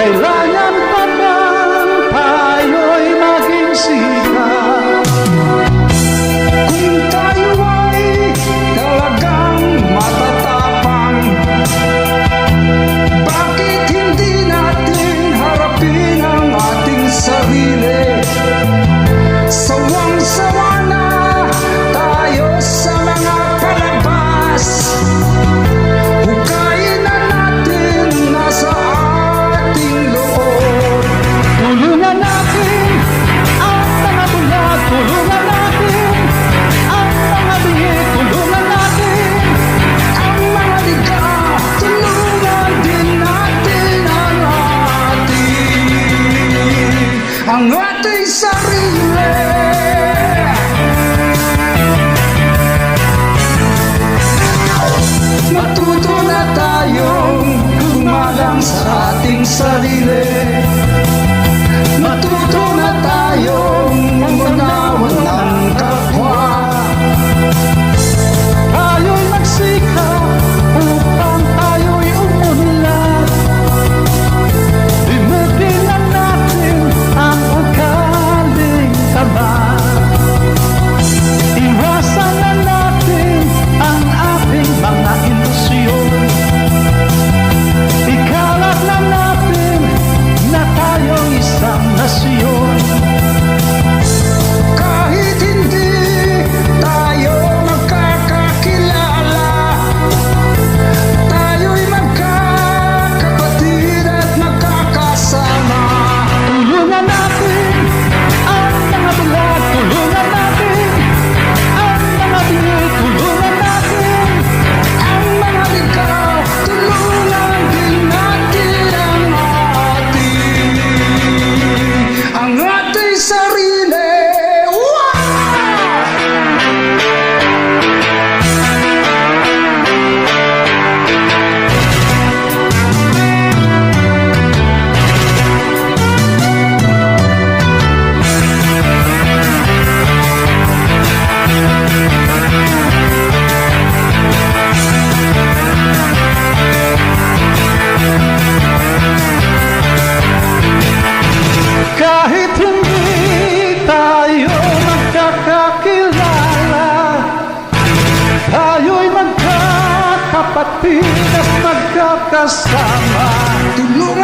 Kailangan pa bang tayo'y maging sikat? Kung tayo ay talagang matatapang, bakit hindi natin harapin ang ating sarili? Sawang-sawa na tayo sa mga palabas. Hukayin na natin nasa ating loob. Tulungan natin ang mga bulag, tulungan natin ang mga bihik, tulungan natin Ang mga liga, tulungan din natin ang ating sarili. Matuto na tayong gumalang sa ating sarili. Matuto na tayong umunawa ng kapwa. tayo'y magsikap upang tayo'y umunlad. Limutin na natin ang ugaling tama. Iwasan na natin ang ating mga ilusyon. Ikalat na natin na tayong isang nasyon. Kahit hindi tayo magkakakilala, tayo'y magkakapatid at magkakasama. Tulungan natin ang mga bulag, tulungan natin ang mga bihik, tulungan natin Ang mga ligaw, tulungan din natin ang ating sarili. Wow! kahit hindi tayo magkakakilala. Tayo'y magkakapatid at magkakasama. Tulungan